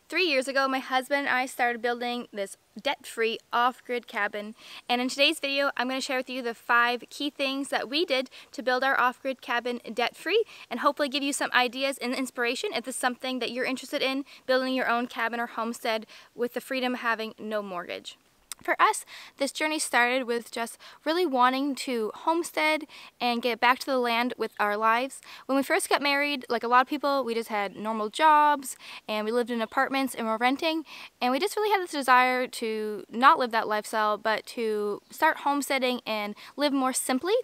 3 years ago, my husband and I started building this debt-free off-grid cabin, and in today's video I'm going to share with you the 5 key things that we did to build our off-grid cabin debt-free and hopefully give you some ideas and inspiration if this is something that you're interested in, building your own cabin or homestead with the freedom of having no mortgage. For us, this journey started with just really wanting to homestead and get back to the land with our lives. When we first got married, like a lot of people, we just had normal jobs and we lived in apartments and we're renting, and we just really had this desire to not live that lifestyle but to start homesteading and live more simply.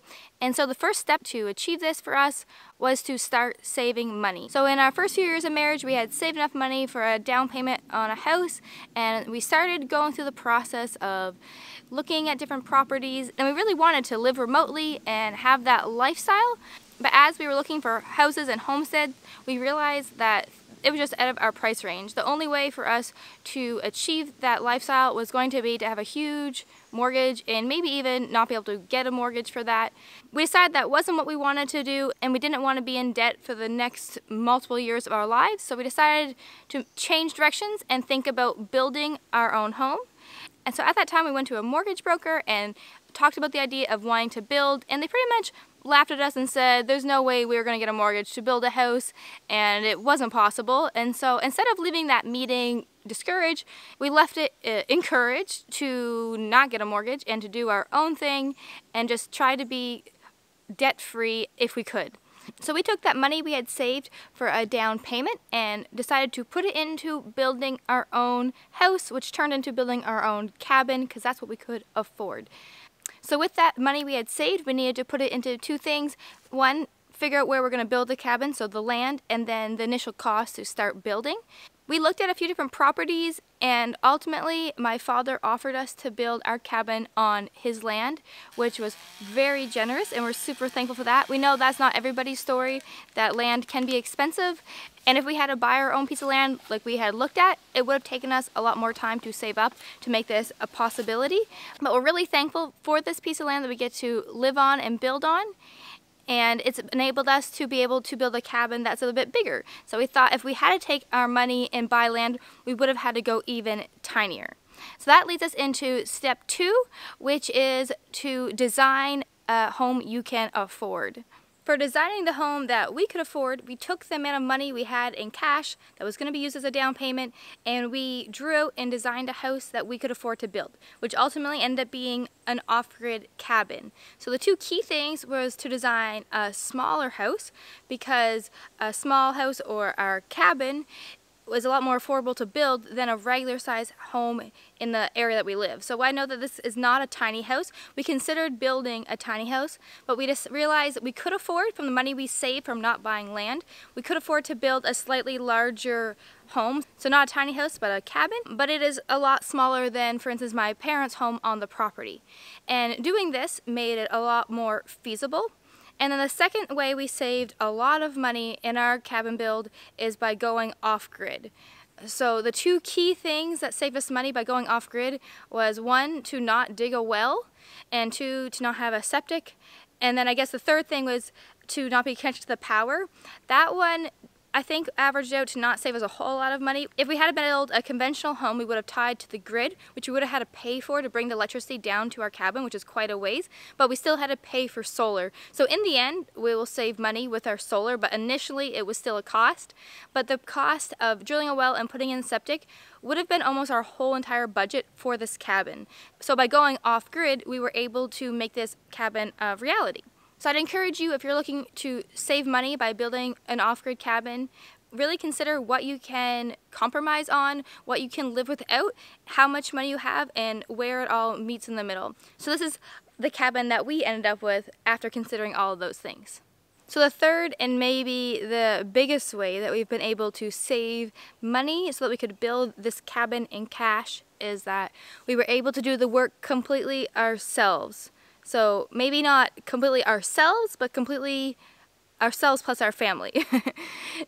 And so the first step to achieve this for us was to start saving money. So in our first few years of marriage, we had saved enough money for a down payment on a house, and we started going through the process of looking at different properties, and we really wanted to live remotely and have that lifestyle. But as we were looking for houses and homesteads, we realized that it was just out of our price range. The only way for us to achieve that lifestyle was going to be to have a huge mortgage and maybe even not be able to get a mortgage for that. We decided that wasn't what we wanted to do, and we didn't want to be in debt for the next multiple years of our lives, so we decided to change directions and think about building our own home. And so at that time we went to a mortgage broker and talked about the idea of wanting to build, and they pretty much laughed at us and said there's no way we were going to get a mortgage to build a house, and it wasn't possible. And so instead of leaving that meeting discouraged, we left it encouraged to not get a mortgage and to do our own thing and just try to be debt-free if we could. So we took that money we had saved for a down payment and decided to put it into building our own house, which turned into building our own cabin because that's what we could afford. So with that money we had saved, we needed to put it into 2 things. One, figure out where we're going to build the cabin, so the land, and then the initial cost to start building. We looked at a few different properties, and ultimately my father offered us to build our cabin on his land, which was very generous, and we're super thankful for that. We know that's not everybody's story, that land can be expensive, and if we had to buy our own piece of land like we had looked at, it would have taken us a lot more time to save up to make this a possibility. But we're really thankful for this piece of land that we get to live on and build on. And it's enabled us to be able to build a cabin that's a little bit bigger. So we thought if we had to take our money and buy land, we would have had to go even tinier. So that leads us into step 2, which is to design a home you can afford. For designing the home that we could afford, we took the amount of money we had in cash that was going to be used as a down payment, and we drew out and designed a house that we could afford to build, which ultimately ended up being an off-grid cabin. So the 2 key things was to design a smaller house, because a small house or our cabin was a lot more affordable to build than a regular size home in the area that we live. So I know that this is not a tiny house. We considered building a tiny house, but we just realized that we could afford, from the money we saved from not buying land, we could afford to build a slightly larger home. So not a tiny house, but a cabin, but it is a lot smaller than, for instance, my parents' home on the property. And doing this made it a lot more feasible. And then the second way we saved a lot of money in our cabin build is by going off-grid. So the 2 key things that saved us money by going off-grid was 1, to not dig a well, and 2, to not have a septic. And then I guess the third thing was to not be connected to the power. That one I think averaged out to not save us a whole lot of money. If we had to build a conventional home, we would have tied to the grid, which we would have had to pay for to bring the electricity down to our cabin, which is quite a ways, but we still had to pay for solar. So in the end, we will save money with our solar, but initially it was still a cost. But the cost of drilling a well and putting in septic would have been almost our whole entire budget for this cabin. So by going off-grid, we were able to make this cabin a reality. So I'd encourage you, if you're looking to save money by building an off-grid cabin, really consider what you can compromise on, what you can live without, how much money you have, and where it all meets in the middle. So this is the cabin that we ended up with after considering all of those things. So the third and maybe the biggest way that we've been able to save money so that we could build this cabin in cash is that we were able to do the work completely ourselves. So maybe not completely ourselves, but completely ourselves plus our family.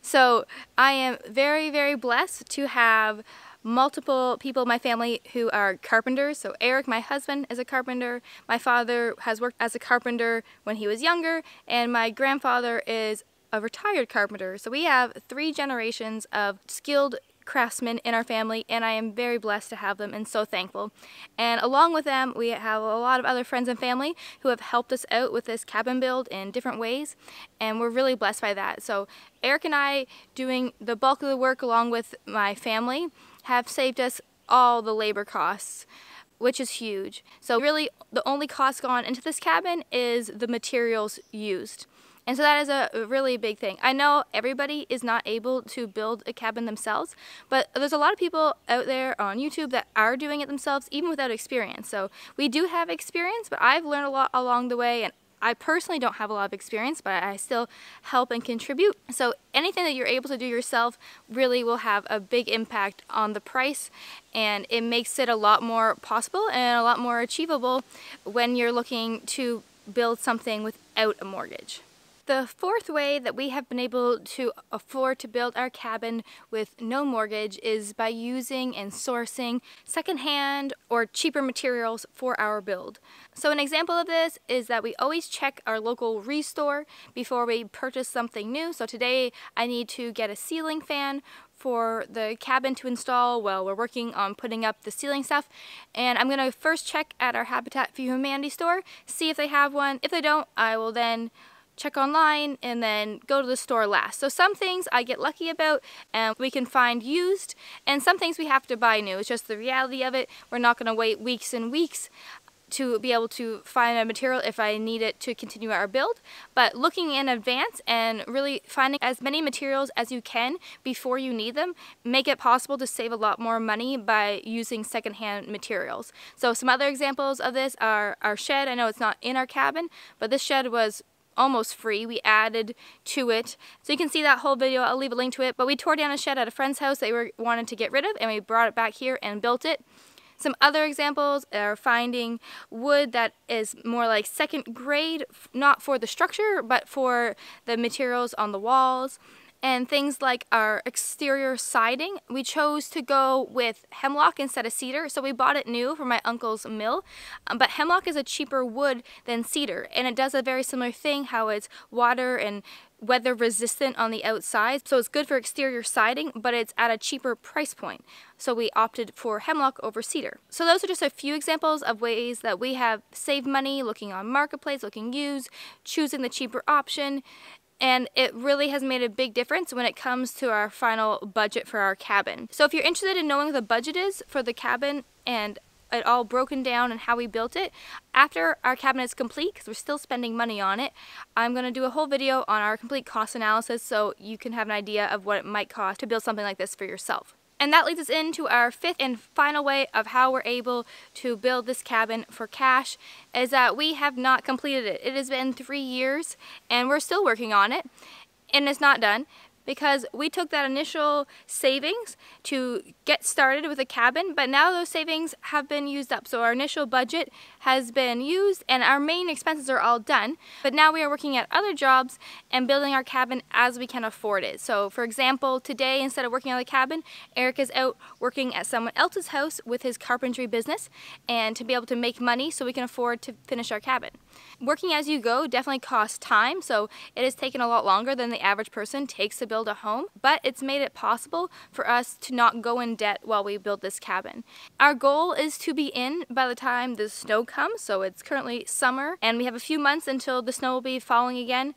So I am very, very blessed to have multiple people in my family who are carpenters. So Eric, my husband, is a carpenter. My father has worked as a carpenter when he was younger, and my grandfather is a retired carpenter. So we have 3 generations of skilled craftsmen in our family, and I am very blessed to have them and so thankful. And along with them, we have a lot of other friends and family who have helped us out with this cabin build in different ways, and we're really blessed by that. So Eric and I doing the bulk of the work along with my family have saved us all the labor costs, which is huge. So really the only cost gone into this cabin is the materials used. And so that is a really big thing. I know everybody is not able to build a cabin themselves, but there's a lot of people out there on YouTube that are doing it themselves, even without experience. So we do have experience, but I've learned a lot along the way, and I personally don't have a lot of experience, but I still help and contribute. So anything that you're able to do yourself really will have a big impact on the price, and it makes it a lot more possible and a lot more achievable when you're looking to build something without a mortgage. The fourth way that we have been able to afford to build our cabin with no mortgage is by using and sourcing secondhand or cheaper materials for our build. So an example of this is that we always check our local restore before we purchase something new. So today I need to get a ceiling fan for the cabin to install while we're working on putting up the ceiling stuff, and I'm going to first check at our Habitat for Humanity store, see if they have one. If they don't, I will then check online and then go to the store last. So some things I get lucky about and we can find used, and some things we have to buy new. It's just the reality of it. We're not going to wait weeks and weeks to be able to find a material if I need it to continue our build. But looking in advance and really finding as many materials as you can before you need them make it possible to save a lot more money by using secondhand materials. So some other examples of this are our shed. I know it's not in our cabin, but this shed was almost free. We added to it. So you can see that whole video. I'll leave a link to it. But we tore down a shed at a friend's house that we wanted to get rid of, and we brought it back here and built it. Some other examples are finding wood that is more like second grade, not for the structure, but for the materials on the walls. And things like our exterior siding, we chose to go with hemlock instead of cedar, so we bought it new from my uncle's mill. But hemlock is a cheaper wood than cedar, and it does a very similar thing, how it's water and weather resistant on the outside, so it's good for exterior siding, but it's at a cheaper price point. So we opted for hemlock over cedar. So those are just a few examples of ways that we have saved money looking on Marketplace, looking used, choosing the cheaper option. And it really has made a big difference when it comes to our final budget for our cabin. So if you're interested in knowing what the budget is for the cabin and it all broken down and how we built it, after our cabin is complete, because we're still spending money on it, I'm going to do a whole video on our complete cost analysis so you can have an idea of what it might cost to build something like this for yourself. And that leads us into our fifth and final way of how we're able to build this cabin for cash, is that we have not completed it. It has been 3 years and we're still working on it, and it's not done because we took that initial savings to get started with a cabin, but now those savings have been used up. So our initial budget has been used and our main expenses are all done, but now we are working at other jobs and building our cabin as we can afford it. So for example, today instead of working on the cabin, Eric is out working at someone else's house with his carpentry business, and to be able to make money so we can afford to finish our cabin. Working as you go definitely costs time, so it has taken a lot longer than the average person takes to build a home, but it's made it possible for us to not go in debt while we build this cabin. Our goal is to be in by the time the snow comes, so it's currently summer and we have a few months until the snow will be falling again.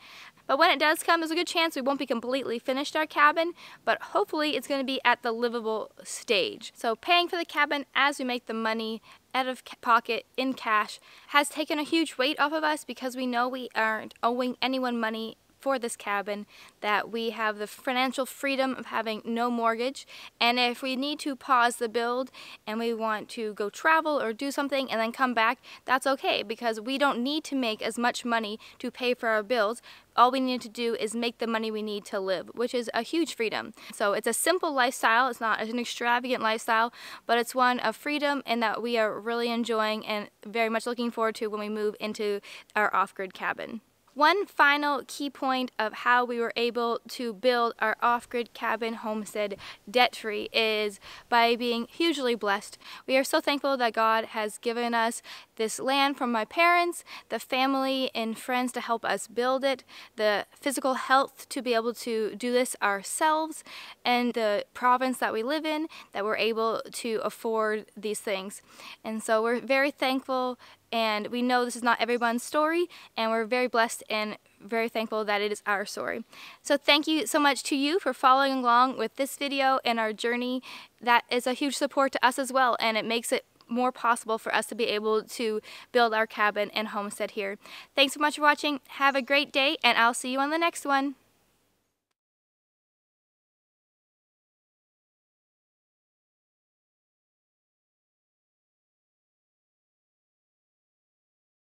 But when it does come, there's a good chance we won't be completely finished our cabin, but hopefully it's going to be at the livable stage. So paying for the cabin as we make the money out of pocket in cash has taken a huge weight off of us, because we know we aren't owing anyone money for this cabin, that we have the financial freedom of having no mortgage, and if we need to pause the build and we want to go travel or do something and then come back, that's okay, because we don't need to make as much money to pay for our bills. All we need to do is make the money we need to live, which is a huge freedom. So it's a simple lifestyle, it's not an extravagant lifestyle, but it's one of freedom and that we are really enjoying and very much looking forward to when we move into our off-grid cabin. One final key point of how we were able to build our off-grid cabin homestead debt-free is by being hugely blessed. We are so thankful that God has given us this land from my parents, the family and friends to help us build it, the physical health to be able to do this ourselves, and the province that we live in that we're able to afford these things. And so we're very thankful, and we know this is not everyone's story, and we're very blessed and very thankful that it is our story. So thank you so much to you for following along with this video and our journey. That is a huge support to us as well, and it makes it more possible for us to be able to build our cabin and homestead here. Thanks so much for watching. Have a great day, and I'll see you on the next one.